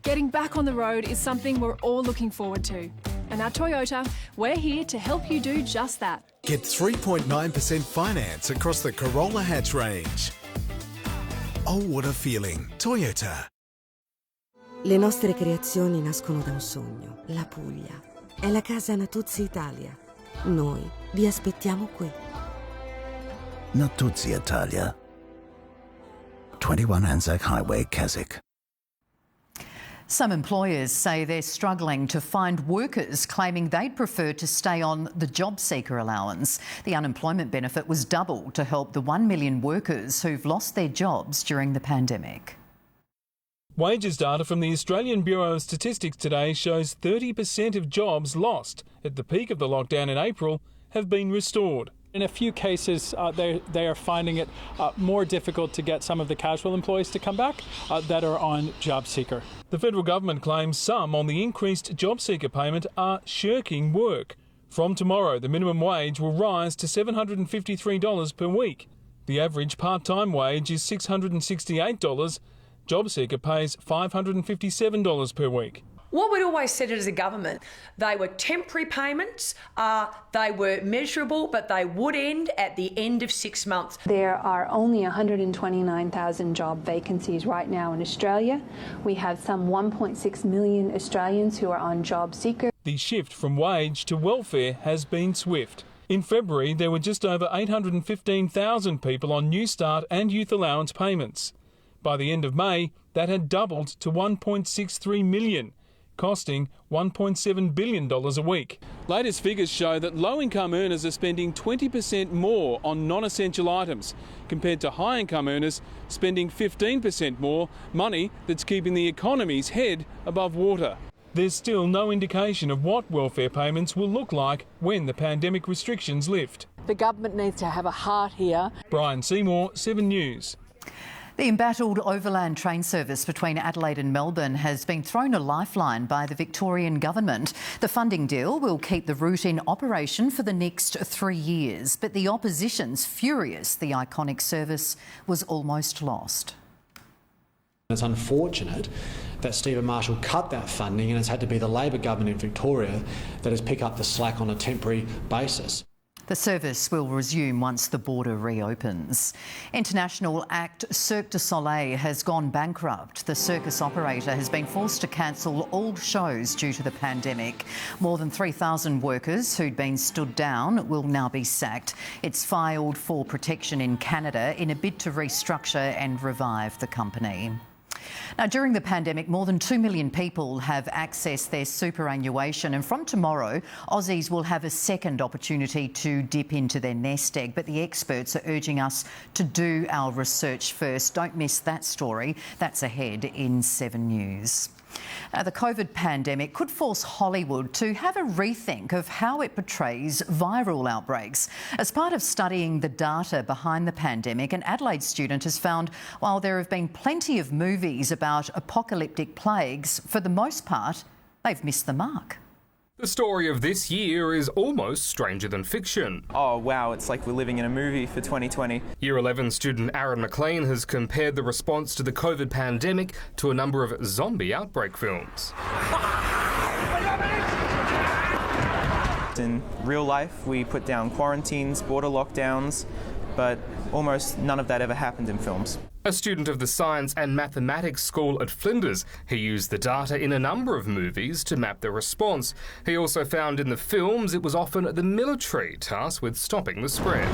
Getting back on the road is something we're all looking forward to. And at Toyota, we're here to help you do just that. Get 3.9% finance across the Corolla hatch range. Oh, what a feeling. Toyota. Le nostre creazioni nascono da un sogno, la Puglia. È la casa Natuzzi Italia. Noi vi aspettiamo qui. Natuzzi Italia. 21 Anzac Highway, Keswick. Some employers say they're struggling to find workers, claiming they'd prefer to stay on the JobSeeker allowance. The unemployment benefit was doubled to help the 1 million workers who've lost their jobs during the pandemic. Wages data from the Australian Bureau of Statistics today shows 30% of jobs lost at the peak of the lockdown in April have been restored. In a few cases, they are finding it more difficult to get some of the casual employees to come back that are on JobSeeker. The federal government claims some on the increased JobSeeker payment are shirking work. From tomorrow, the minimum wage will rise to $753 per week. The average part-time wage is $668. JobSeeker pays $557 per week. What we'd always said as a government, they were temporary payments, they were measurable, but they would end at the end of 6 months. There are only 129,000 job vacancies right now in Australia. We have some 1.6 million Australians who are on JobSeeker. The shift from wage to welfare has been swift. In February, there were just over 815,000 people on New Start and Youth Allowance payments. By the end of May, that had doubled to 1.63 million. Costing $1.7 billion a week. Latest figures show that low-income earners are spending 20% more on non-essential items, compared to high-income earners spending 15% more, money that's keeping the economy's head above water. There's still no indication of what welfare payments will look like when the pandemic restrictions lift. The government needs to have a heart here. Brian Seymour, 7 News. The embattled overland train service between Adelaide and Melbourne has been thrown a lifeline by the Victorian government. The funding deal will keep the route in operation for the next 3 years, but the opposition's furious the iconic service was almost lost. It's unfortunate that Stephen Marshall cut that funding and it's had to be the Labor government in Victoria that has picked up the slack on a temporary basis. The service will resume once the border reopens. International act Cirque du Soleil has gone bankrupt. The circus operator has been forced to cancel all shows due to the pandemic. More than 3,000 workers who'd been stood down will now be sacked. It's filed for protection in Canada in a bid to restructure and revive the company. Now, during the pandemic, more than 2 million people have accessed their superannuation, and from tomorrow, Aussies will have a second opportunity to dip into their nest egg. But the experts are urging us to do our research first. Don't miss that story. That's ahead in 7 News. The COVID pandemic could force Hollywood to have a rethink of how it portrays viral outbreaks. As part of studying the data behind the pandemic, an Adelaide student has found while there have been plenty of movies about apocalyptic plagues, for the most part, they've missed the mark. The story of this year is almost stranger than fiction. Oh wow, it's like we're living in a movie for 2020. Year 11 student ARONNE MacLEAN has compared the response to the COVID pandemic to a number of zombie outbreak films. In real life, we put down quarantines, border lockdowns, but almost none of that ever happened in films. A student of the Science and Mathematics School at Flinders, he used the data in a number of movies to map the response. He also found in the films it was often the military tasked with stopping the spread.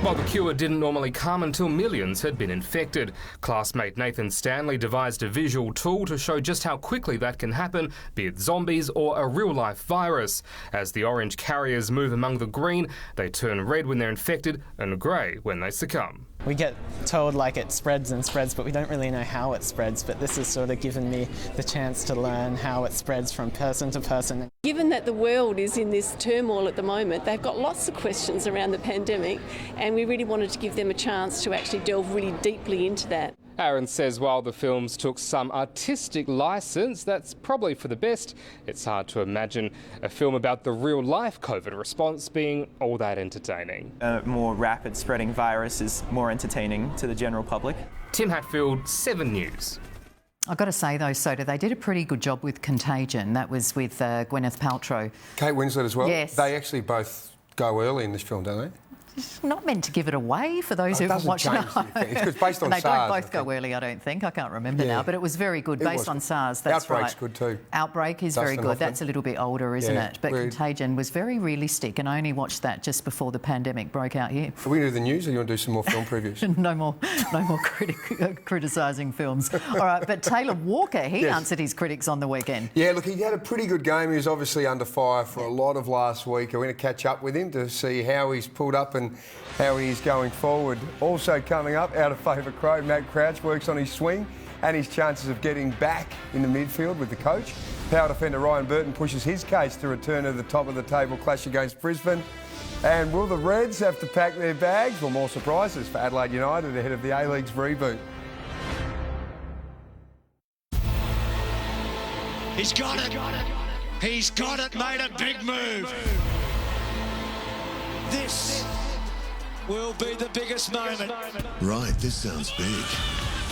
While the cure didn't normally come until millions had been infected, classmate Nathan Stanley devised a visual tool to show just how quickly that can happen, be it zombies or a real-life virus. As the orange carriers move among the green, they turn red when they're infected and grey when they succumb. We get told like it spreads and spreads, but we don't really know how it spreads. But this has sort of given me the chance to learn how it spreads from person to person. Given that the world is in this turmoil at the moment, they've got lots of questions around the pandemic, and we really wanted to give them a chance to actually delve really deeply into that. Aaron says while the films took some artistic licence, that's probably for the best. It's hard to imagine a film about the real-life COVID response being all that entertaining. A more rapid spreading virus is more entertaining to the general public. Tim Hatfield, 7 News. I've got to say, though, Soda, they did a pretty good job with Contagion. That was with Gwyneth Paltrow. Kate Winslet as well? Yes. They actually both go early in this film, don't they? It's not meant to give it away for those who haven't watched it. It's based on they SARS. They don't both go early, I don't think. I can't remember now, but it was very good, based on SARS. That's Outbreak's right. good too. Outbreak is very good. That's a little bit older, isn't it? But Contagion was very realistic, and I only watched that just before the pandemic broke out here. Are we going to do the news, or you want to do some more film previews? no more criticising films. All right, but Taylor Walker, he answered his critics on the weekend. Yeah, look, he had a pretty good game. He was obviously under fire for a lot of last week. I'm going to catch up with him to see how he's pulled up and how he's going forward. Also coming up, out of favour Crow, Matt Crouch works on his swing and his chances of getting back in the midfield with the coach. Power defender Ryan Burton pushes his case to return to the top of the table clash against Brisbane. And will the Reds have to pack their bags? Well, more surprises for Adelaide United ahead of the A-League's reboot. He's got it. He's got it, made a big move. This will be the biggest moment. Right, this sounds big.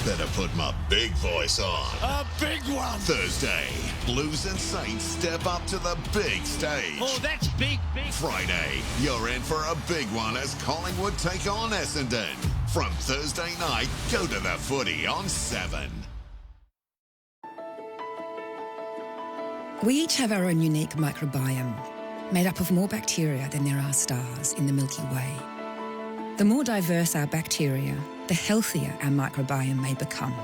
better put my big voice on. A big one. Thursday, Blues and Saints step up to the big stage. Oh, that's big, big. Friday, you're in for a big one as Collingwood take on Essendon. From Thursday night, go to the footy on 7. We each have our own unique microbiome, made up of more bacteria than there are stars in the Milky Way. The more diverse our bacteria, the healthier our microbiome may become.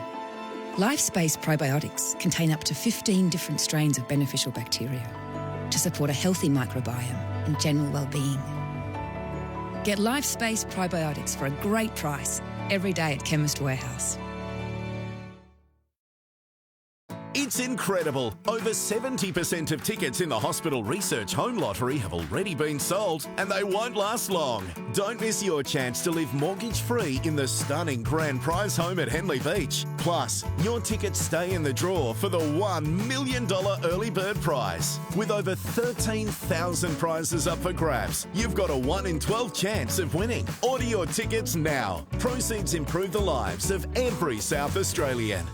Life-Space probiotics contain up to 15 different strains of beneficial bacteria to support a healthy microbiome and general well-being. Get Life-Space probiotics for a great price every day at Chemist Warehouse. It's incredible. Over 70% of tickets in the Hospital Research Home Lottery have already been sold, and they won't last long. Don't miss your chance to live mortgage-free in the stunning grand prize home at Henley Beach. Plus, your tickets stay in the draw for the $1 million early bird prize. With over 13,000 prizes up for grabs, you've got a 1 in 12 chance of winning. Order your tickets now. Proceeds improve the lives of every South Australian.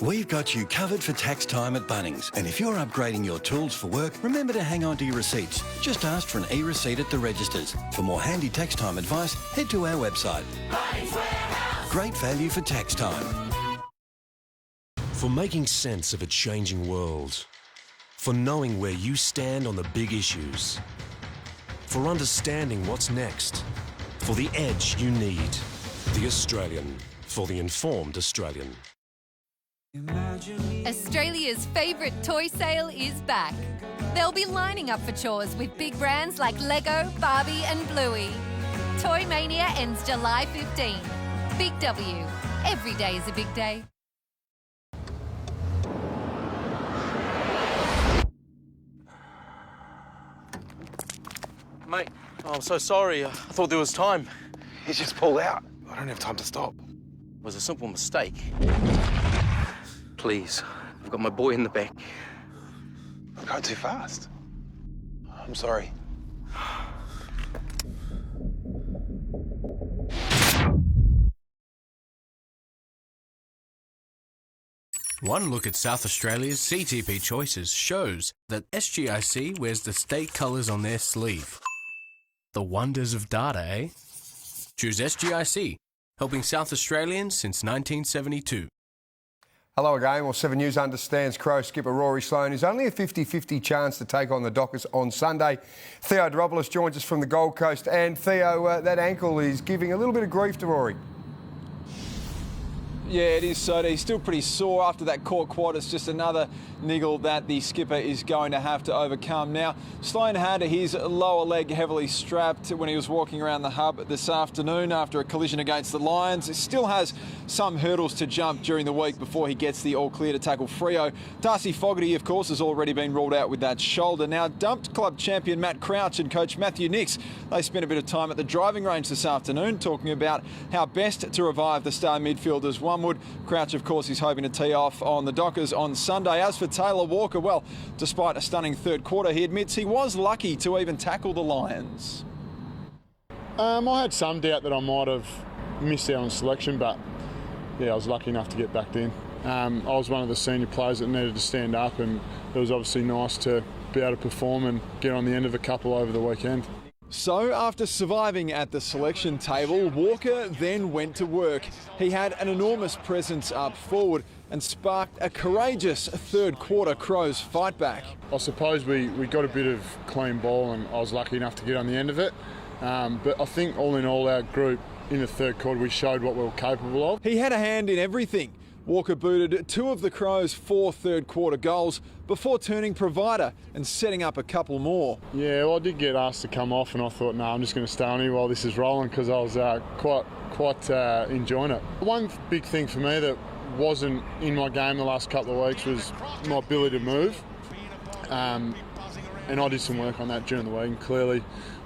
We've got you covered for tax time at Bunnings. And if you're upgrading your tools for work, remember to hang on to your receipts. Just ask for an e-receipt at the registers. For more handy tax time advice, head to our website. Great value for tax time. For making sense of a changing world. For knowing where you stand on the big issues. For understanding what's next. For the edge you need. The Australian. For the informed Australian. Australia's favourite toy sale is back. They'll be lining up for chores with big brands like Lego, Barbie and Bluey. Toy Mania ends July 15. Big W. Every day is a big day. Mate, I'm so sorry. I thought there was time. He just pulled out. I don't have time to stop. It was a simple mistake. Please, I've got my boy in the back. I'm going too fast. I'm sorry. One look at South Australia's CTP choices shows that SGIC wears the state colours on their sleeve. The wonders of data, eh? Choose SGIC, helping South Australians since 1972. Hello again. Well, 7 News understands Crow skipper Rory Sloane is only a 50-50 chance to take on the Dockers on Sunday. Theo Dropoulos joins us from the Gold Coast. And Theo, that ankle is giving a little bit of grief to Rory. Yeah, it is, Soda. He's still pretty sore after that core quad. It's just another niggle that the skipper is going to have to overcome. Now, Sloane had his lower leg heavily strapped when he was walking around the hub this afternoon after a collision against the Lions. He still has some hurdles to jump during the week before he gets the all clear to tackle Freo. Darcy Fogarty, of course, has already been ruled out with that shoulder. Now, dumped club champion Matt Crouch and coach Matthew Nix, they spent a bit of time at the driving range this afternoon talking about how best to revive the star midfielders. Crouch, of course, is hoping to tee off on the Dockers on Sunday. As for Taylor Walker, well, despite a stunning third quarter, he admits he was lucky to even tackle the Lions. I had some doubt that I might have missed out on selection, but yeah, I was lucky enough to get back in. I was one of the senior players that needed to stand up, and it was obviously nice to be able to perform and get on the end of a couple over the weekend. So, after surviving at the selection table, Walker then went to work. He had an enormous presence up forward and sparked a courageous third quarter Crows fight back. I suppose we got a bit of clean ball and I was lucky enough to get on the end of it. But I think all in all, our group in the third quarter, we showed what we were capable of. He had a hand in everything. Walker booted 2 of the Crows' 4 third quarter goals before turning provider and setting up a couple more. Yeah, well, I did get asked to come off and I thought, no, I'm just going to stay on here while this is rolling because I was quite enjoying it. One big thing for me that wasn't in my game the last couple of weeks was my ability to move. And I did some work on that during the week, and clearly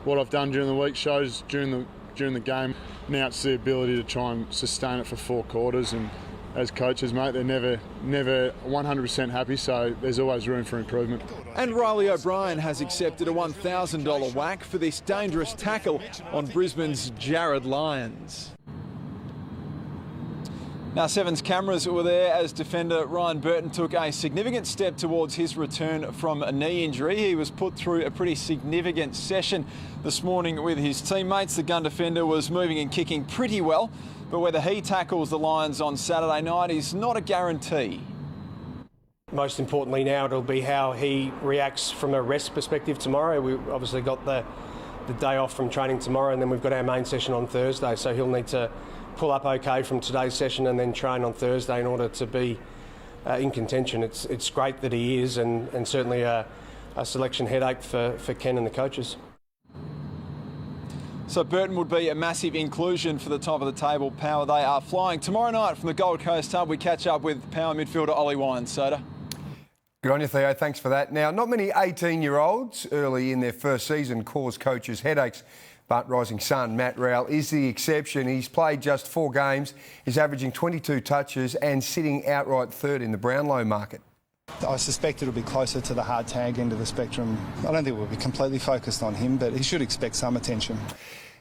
what I've done during the week shows during the game. Now it's the ability to try and sustain it for 4 quarters, and as coaches, mate, they're never 100% happy, so there's always room for improvement. And Riley O'Brien has accepted a $1,000 whack for this dangerous tackle on Brisbane's Jared Lyons. Now, Seven's cameras were there as defender Ryan Burton took a significant step towards his return from a knee injury. He was put through a pretty significant session this morning with his teammates. The gun defender was moving and kicking pretty well, but whether he tackles the Lions on Saturday night is not a guarantee. Most importantly now, it'll be how he reacts from a rest perspective tomorrow. We've obviously got the day off from training tomorrow, and then we've got our main session on Thursday, so he'll need to pull up okay from today's session and then train on Thursday in order to be in contention. It's great that he is, and certainly a selection headache for Ken and the coaches. So Burton would be a massive inclusion for the top of the table power. They are flying. Tomorrow night from the Gold Coast hub, we catch up with power midfielder Ollie Wine-Soda. Good on you, Theo. Thanks for that. Now, not many 18-year-olds early in their first season cause coaches headaches, but rising son Matt Rowell is the exception. He's played just 4 games, he's averaging 22 touches and sitting outright third in the Brownlow market. I suspect it'll be closer to the hard tag end of the spectrum. I don't think we'll be completely focused on him, but he should expect some attention.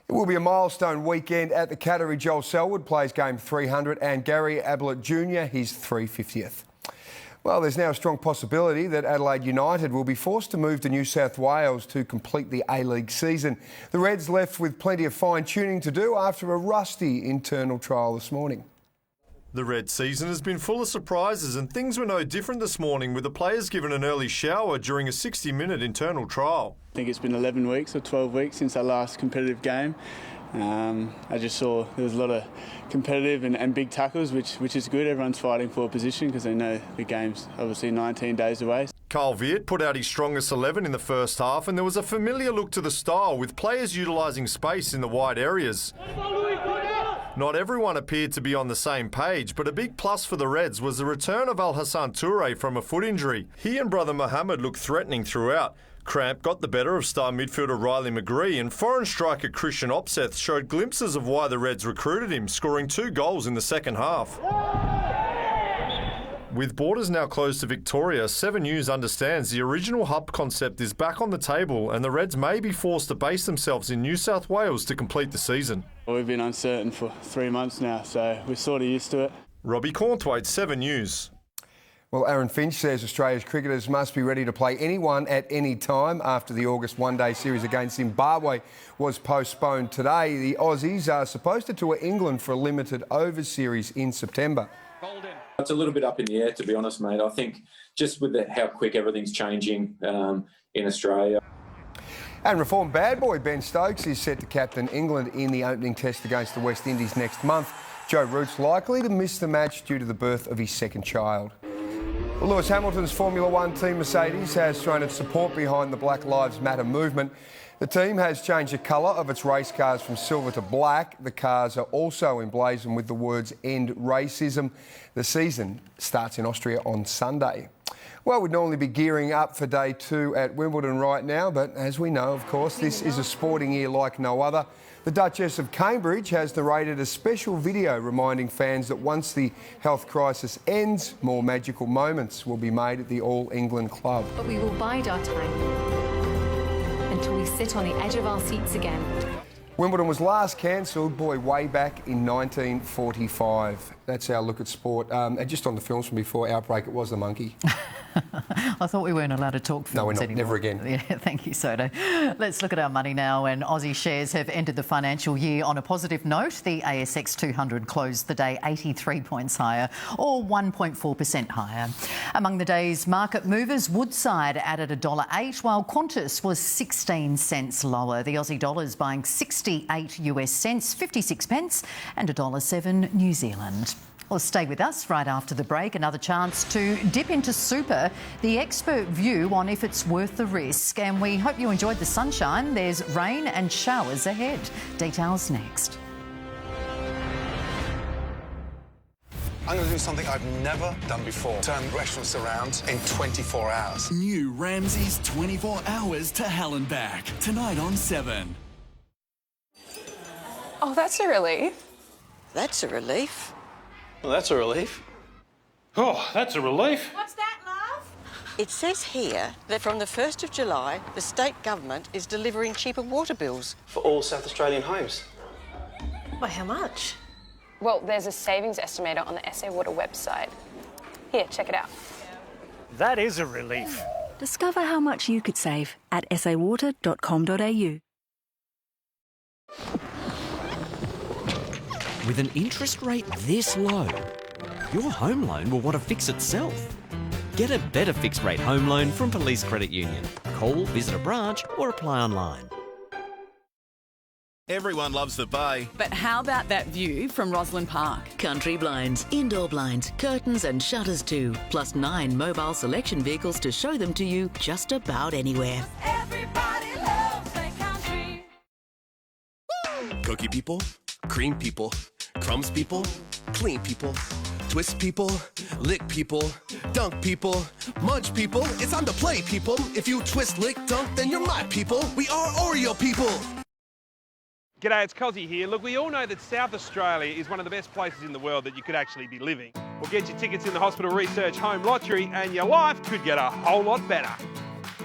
It will be a milestone weekend at the Cattery. Joel Selwood plays game 300 and Gary Ablett Jr. his 350th. Well, there's now a strong possibility that Adelaide United will be forced to move to New South Wales to complete the A-League season. The Reds left with plenty of fine-tuning to do after a rusty internal trial this morning. The Red season has been full of surprises, and things were no different this morning, with the players given an early shower during a 60-minute internal trial. I think it's been 11 weeks or 12 weeks since our last competitive game. I just saw there was a lot of competitive and big tackles, which is good. Everyone's fighting for a position because they know the game's obviously 19 days away. Carl Viet put out his strongest 11 in the first half, and there was a familiar look to the style, with players utilising space in the wide areas. Not everyone appeared to be on the same page, but a big plus for the Reds was the return of Al Hassan Toure from a foot injury. He and brother Mohammed looked threatening throughout. Cramp got the better of star midfielder Riley McGree, and foreign striker Christian Opseth showed glimpses of why the Reds recruited him, scoring 2 goals in the second half. With borders now closed to Victoria, 7 News understands the original hub concept is back on the table, and the Reds may be forced to base themselves in New South Wales to complete the season. We've been uncertain for 3 months now, so we're sort of used to it. Robbie Cornthwaite, 7 News. Well, Aaron Finch says Australia's cricketers must be ready to play anyone at any time after the August one-day series against Zimbabwe was postponed today. The Aussies are supposed to tour England for a limited overs series in September. It's a little bit up in the air, to be honest, mate. I think just with how quick everything's changing in Australia. And reformed bad boy Ben Stokes is set to captain England in the opening test against the West Indies next month. Joe Root's likely to miss the match due to the birth of his second child. Lewis Hamilton's Formula One team Mercedes has thrown its support behind the Black Lives Matter movement. The team has changed the colour of its race cars from silver to black. The cars are also emblazoned with the words "End Racism." The season starts in Austria on Sunday. Well, we'd normally be gearing up for day 2 at Wimbledon right now, but as we know, of course, this is a sporting year like no other. The Duchess of Cambridge has narrated a special video reminding fans that once the health crisis ends, more magical moments will be made at the All England Club. But we will bide our time until we sit on the edge of our seats again. Wimbledon was last cancelled, way back in 1945. That's our look at sport. And just on the films from before Outbreak, it was the monkey. I thought we weren't allowed to talk films No, we're not. anymore. Never again. Yeah, thank you, Soto. Let's look at our money now. And Aussie shares have ended the financial year on a positive note. The ASX 200 closed the day 83 points higher, or 1.4% higher. Among the day's market movers, Woodside added $1.08, while Qantas was 16 cents lower. The Aussie dollar's buying 68 US cents, 56 pence, and $1.07 New Zealand. Well, stay with us right after the break. Another chance to dip into super, the expert view on if it's worth the risk. And we hope you enjoyed the sunshine. There's rain and showers ahead. Details next. I'm going to do something I've never done before. Turn restaurants around in 24 hours. New Ramsay's 24 hours to hell and back. Tonight on 7. Oh, that's a relief. That's a relief. Well, that's a relief. Oh, that's a relief. What's that, love? It says here that from the 1st of July, the state government is delivering cheaper water bills. For all South Australian homes. By how much? Well, there's a savings estimator on the SA Water website. Here, check it out. That is a relief. Discover how much you could save at sawater.com.au. With an interest rate this low, your home loan will want to fix itself. Get a better fixed rate home loan from Police Credit Union. Call, visit a branch or apply online. Everyone loves the bay. But how about that view from Roslyn Park? Country blinds, indoor blinds, curtains and shutters too, plus 9 mobile selection vehicles to show them to you just about anywhere. Everybody loves their country. Cookie people, cream people, crumbs people, clean people, twist people, lick people, dunk people, munch people. It's time to play, people. If you twist, lick, dunk, then you're my people. We are Oreo people. G'day, it's Cozzy here. Look, we all know that South Australia is one of the best places in the world that you could actually be living. Well, get your tickets in the Hospital Research Home Lottery and your life could get a whole lot better.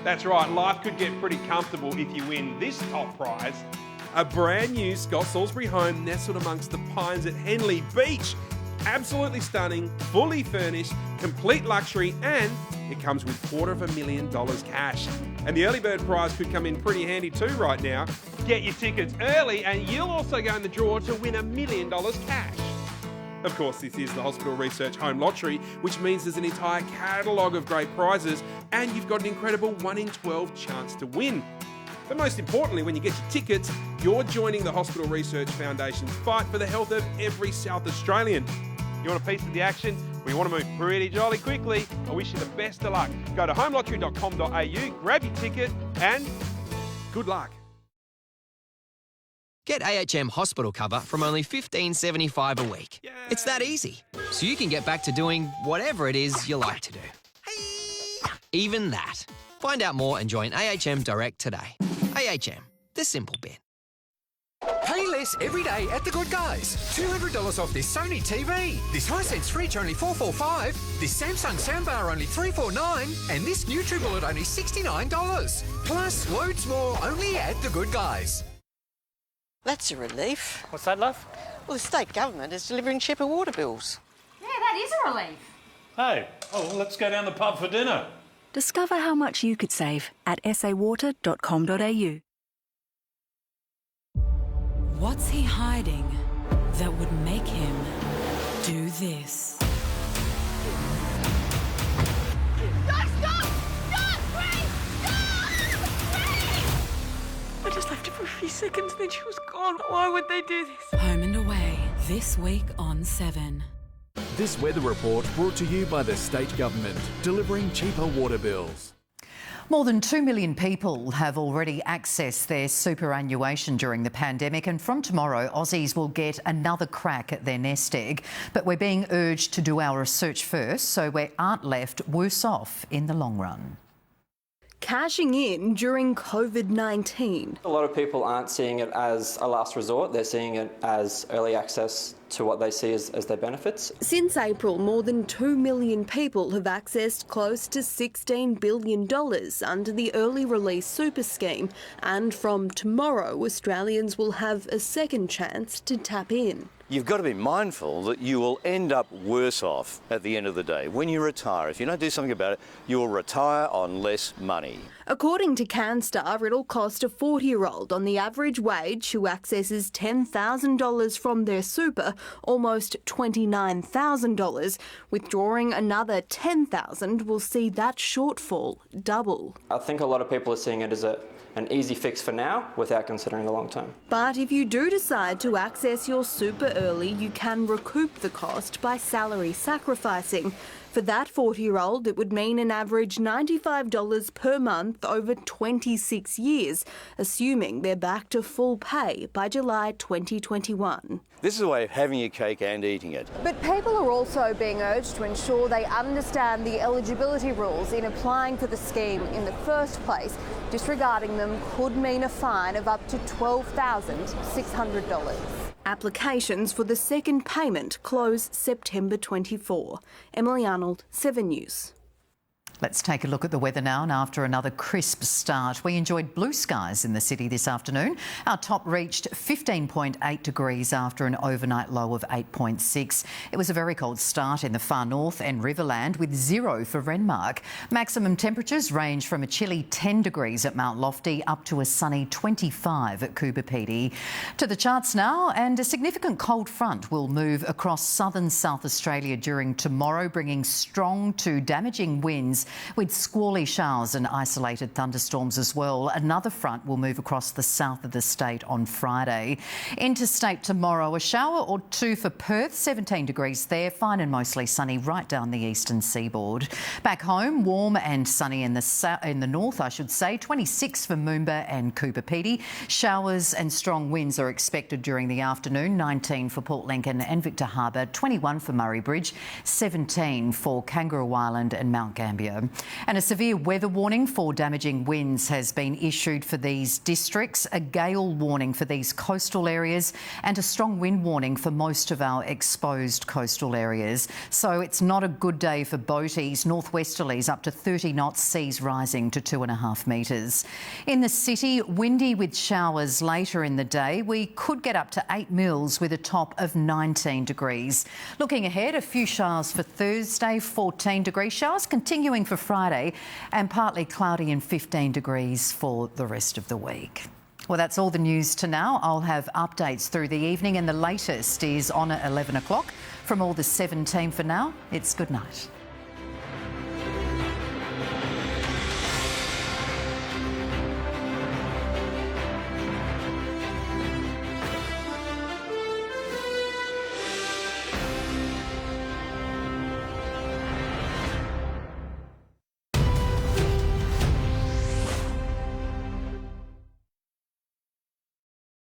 That's right, life could get pretty comfortable if you win this top prize. A brand new Scott Salisbury home nestled amongst the pines at Henley Beach. Absolutely stunning, fully furnished, complete luxury, and it comes with $250,000 cash. And the early bird prize could come in pretty handy too right now. Get your tickets early and you'll also go in the draw to win $1 million cash. Of course, this is the Hospital Research Home Lottery, which means there's an entire catalogue of great prizes and you've got an incredible 1 in 12 chance to win. But most importantly, when you get your tickets, you're joining the Hospital Research Foundation's fight for the health of every South Australian. You want a piece of the action? We want to move pretty jolly quickly. I wish you the best of luck. Go to homelottery.com.au, grab your ticket, and good luck. Get AHM hospital cover from only $15.75 a week. Yay. It's that easy. So you can get back to doing whatever it is you like to do. Even that. Find out more and join AHM Direct today. AHM, the simple bit. Pay less every day at The Good Guys. $200 off this Sony TV. This Hisense fridge only $445. This Samsung soundbar only $349. And this NutriBullet only $69. Plus, loads more only at The Good Guys. That's a relief. What's that, love? Well, the state government is delivering cheaper water bills. Yeah, that is a relief. Hey, well, let's go down the pub for dinner. Discover how much you could save at sawater.com.au. What's he hiding that would make him do this? I just left her for a few seconds, then she was gone. Why would they do this? Home and Away, this week on 7. This weather report brought to you by the state government, delivering cheaper water bills. More than 2 million people have already accessed their superannuation during the pandemic, and from tomorrow, Aussies will get another crack at their nest egg. But we're being urged to do our research first so we aren't left worse off in the long run. Cashing in during COVID-19. A lot of people aren't seeing it as a last resort, they're seeing it as early access to what they see as their benefits. Since April, more than 2 million people have accessed close to $16 billion under the early release super scheme, and from tomorrow, Australians will have a second chance to tap in. You've got to be mindful that you will end up worse off at the end of the day. When you retire, if you don't do something about it, you will retire on less money. According to CanStar, it'll cost a 40-year-old on the average wage who accesses $10,000 from their super almost $29,000. Withdrawing another $10,000 will see that shortfall double. I think a lot of people are seeing it as an easy fix for now without considering the long term. But if you do decide to access your super early, you can recoup the cost by salary sacrificing. For that 40-year-old, it would mean an average $95 per month over 26 years, assuming they're back to full pay by July 2021. This is a way of having your cake and eating it. But people are also being urged to ensure they understand the eligibility rules in applying for the scheme in the first place. Disregarding them could mean a fine of up to $12,600. Applications for the second payment close September 24. Emily Arnold, 7 News. Let's take a look at the weather now, and after another crisp start, we enjoyed blue skies in the city this afternoon. Our top reached 15.8 degrees after an overnight low of 8.6. It was a very cold start in the far north and Riverland, with 0 for Renmark. Maximum temperatures range from a chilly 10 degrees at Mount Lofty up to a sunny 25 at Coober To the charts now, and a significant cold front will move across southern South Australia during tomorrow, bringing strong to damaging winds with squally showers and isolated thunderstorms as well. Another front will move across the south of the state on Friday. Interstate tomorrow, a shower or two for Perth, 17 degrees there, fine and mostly sunny right down the eastern seaboard. Back home, warm and sunny in the north, 26 for Moomba and Coober Showers and strong winds are expected during the afternoon, 19 for Port Lincoln and Victor Harbour, 21 for Murray Bridge, 17 for Kangaroo Island and Mount Gambier. And a severe weather warning for damaging winds has been issued for these districts, a gale warning for these coastal areas and a strong wind warning for most of our exposed coastal areas. So it's not a good day for boaties. Northwesterlies up to 30 knots, seas rising to 2.5 metres. In the city, windy with showers later in the day. We could get up to 8 mils with a top of 19 degrees. Looking ahead, a few showers for Thursday, 14 degree showers continuing for Friday, and partly cloudy and 15 degrees for the rest of the week. Well, that's all the news to now. I'll have updates through the evening, and the latest is on at 11 o'clock. From all the 7 team for now, it's good night.